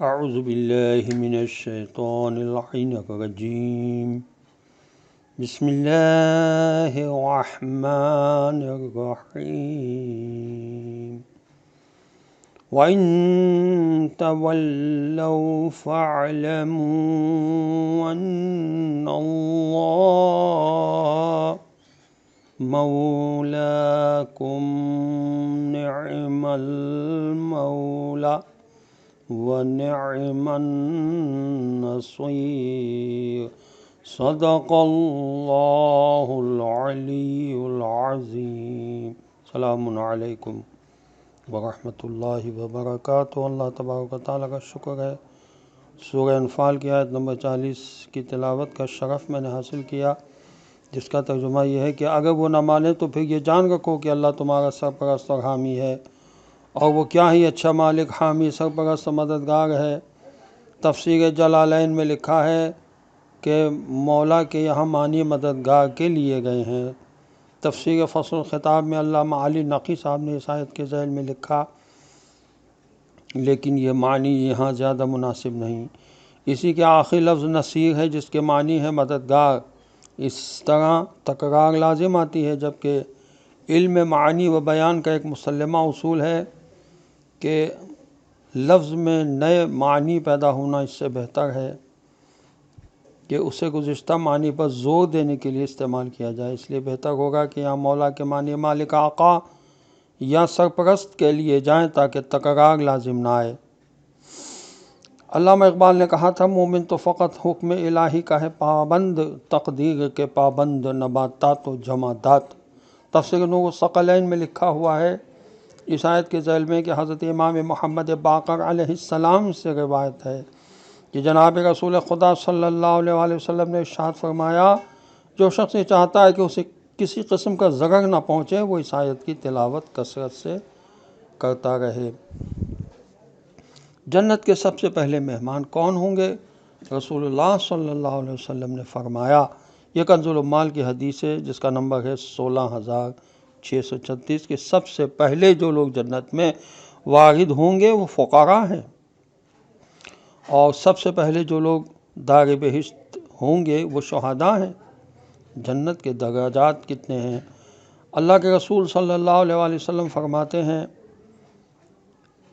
اعوذ باللہ من الشیطان اللعین الرجیم بسم اللہ الرحمن الرحیم وَإِن تَوَلَّوْا فَاعْلَمُوا أَنَّ اللَّهَ مولاکم نعم المولا ونعم النصير صدق اللہ العلی العظیم۔ السلام علیکم ورحمۃ اللہ وبرکاتہ۔ اللہ تبارک و تعالیٰ کا شکر ہے، سورہ انفال کی آیت نمبر 40 کی تلاوت کا شرف میں نے حاصل کیا، جس کا ترجمہ یہ ہے کہ اگر وہ نہ مانے تو پھر یہ جان رکھو کہ اللہ تمہارا سرپرست اور حامی ہے، اور وہ کیا ہی اچھا مالک، حامی، سرپرست و مددگار ہے۔ تفسیر جلالین میں لکھا ہے کہ مولا کے یہاں معنی مددگار کے لیے گئے ہیں۔ تفسیر فصل خطاب میں علامہ علی نقی صاحب نے اس آیت کے ذیل میں لکھا، لیکن یہ معنی یہاں زیادہ مناسب نہیں۔ اسی کے آخری لفظ نصیر ہے، جس کے معنی ہے مددگار۔ اس طرح تکرار لازم آتی ہے، جبکہ علم معانی و بیان کا ایک مسلمہ اصول ہے کہ لفظ میں نئے معنی پیدا ہونا اس سے بہتر ہے کہ اسے گزشتہ معنی پر زور دینے کے لیے استعمال کیا جائے۔ اس لیے بہتر ہوگا کہ یہاں مولا کے معنی مالک، آقا یا سرپرست کے لیے جائیں تاکہ تکرار لازم نہ آئے۔ علامہ اقبال نے کہا تھا، مومن تو فقط حکم الہی کا ہے پابند، تقدیر کے پابند نباتات و جمادات۔ تفسیر نور الثقلین میں لکھا ہوا ہے اس آیت کے ذیل میں کہ حضرت امام محمد باقر علیہ السلام سے روایت ہے کہ جناب رسول خدا صلی اللہ علیہ وسلم نے ارشاد فرمایا، جو شخص یہ چاہتا ہے کہ اسے کسی قسم کا ضرر نہ پہنچے، وہ اس آیت کی تلاوت کثرت سے کرتا رہے۔ جنت کے سب سے پہلے مہمان کون ہوں گے؟ رسول اللہ صلی اللہ علیہ وسلم نے فرمایا، یہ کنز العمال کی حدیث ہے جس کا نمبر ہے 16636، کہ سب سے پہلے جو لوگ جنت میں وارد ہوں گے وہ فقراء ہیں، اور سب سے پہلے جو لوگ دار بہشت ہوں گے وہ شہداء ہیں۔ جنت کے درجات کتنے ہیں! اللہ کے رسول صلی اللہ علیہ وسلم فرماتے ہیں،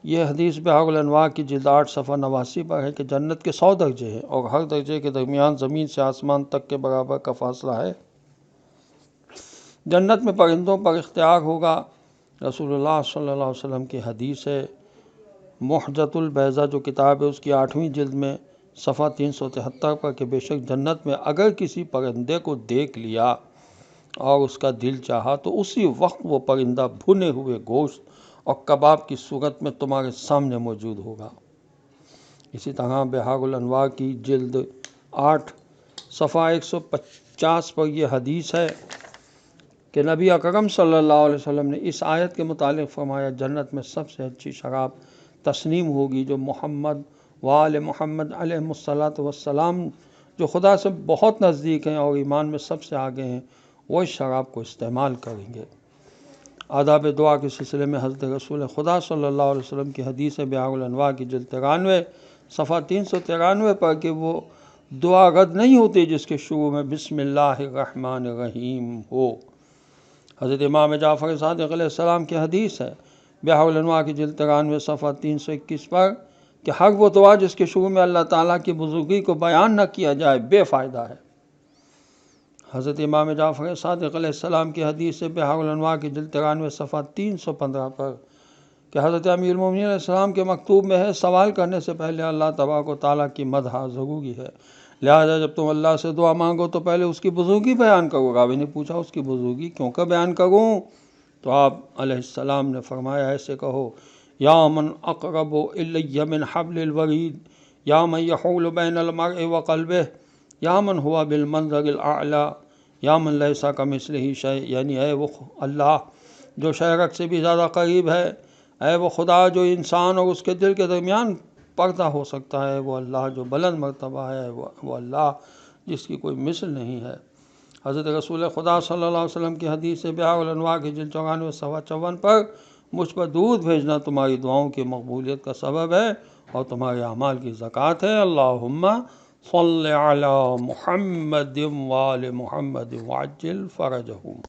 یہ حدیث بحار الانوار کی جلد 8 صفحہ 89 پر ہے کہ جنت کے 100 درجے ہیں، اور ہر درجے کے درمیان زمین سے آسمان تک کے برابر کا فاصلہ ہے۔ جنت میں پرندوں پر اختیار ہوگا۔ رسول اللہ صلی اللہ علیہ وسلم کی حدیث ہے، محجۃ البیضہ جو کتاب ہے اس کی 8ویں جلد میں صفحہ 373 پر، کہ بے شک جنت میں اگر کسی پرندے کو دیکھ لیا اور اس کا دل چاہا تو اسی وقت وہ پرندہ بھنے ہوئے گوشت اور کباب کی صورت میں تمہارے سامنے موجود ہوگا۔ اسی طرح بحار الانوار کی جلد 8 صفحہ 150 پر یہ حدیث ہے کہ نبی اکرم صلی اللہ علیہ وسلم نے اس آیت کے متعلق فرمایا، جنت میں سب سے اچھی شراب تسنیم ہوگی جو محمد وآل محمد علیہ السلام جو خدا سے بہت نزدیک ہیں اور ایمان میں سب سے آگے ہیں، وہ اس شراب کو استعمال کریں گے۔ آداب دعا کے سلسلے میں حضرت رسول خدا صلی اللہ علیہ وسلم کی حدیث ہے بحار الانوار کی جلد 93 صفحہ 393 پر، کہ وہ دعا رد نہیں ہوتی جس کے شروع میں بسم اللہ الرحمن الرحیم ہو۔ حضرت امام جعفر صادق علیہ السلام کی حدیث ہے بحار الانوار کی جلد 93 صفحہ 321 پر کہ ہر وہ دعا جس کے شروع میں اللہ تعالیٰ کی بزرگی کو بیان نہ کیا جائے بے فائدہ ہے۔ حضرت امام جعفر صادق علیہ السلام کی حدیث ہے بحار الانوار کی جلد 93 صفحہ 315 پر کہ حضرت امیر المومنین علیہ السلام کے مکتوب میں ہے، سوال کرنے سے پہلے اللہ تبارک و تعالیٰ کی مدح ضروری ہے، لہذا جب تم اللہ سے دعا مانگو تو پہلے اس کی بزرگی بیان کرو۔ راوی نے پوچھا، اس کی بزرگی کیوں کر بیان کروں؟ تو آپ علیہ السلام نے فرمایا، ایسے کہو، یا من اقرب الی من حبل الورید، یا من یحول بین المرء وقلبہ، یا من ہوا بالمنظر الاعلی، یا من لیس کمثلہ شیء، یعنی اے وہ اللہ جو شہرک سے بھی زیادہ قریب ہے، اے وہ خدا جو انسان اور اس کے دل کے درمیان پردہ ہو سکتا ہے، وہ اللہ جو بلند مرتبہ ہے، وہ اللہ جس کی کوئی مثل نہیں ہے۔ حضرت رسول خدا صلی اللہ علیہ وسلم کی حدیث ہے بحار الانوار کی جلد 94 صفحہ 54 پر، مجھ پر درود بھیجنا تمہاری دعاؤں کی مقبولیت کا سبب ہے، اور تمہارے اعمال کی زکوٰۃ ہے۔ اللہم صلی علی محمد وآل محمد وعجل فرجہم۔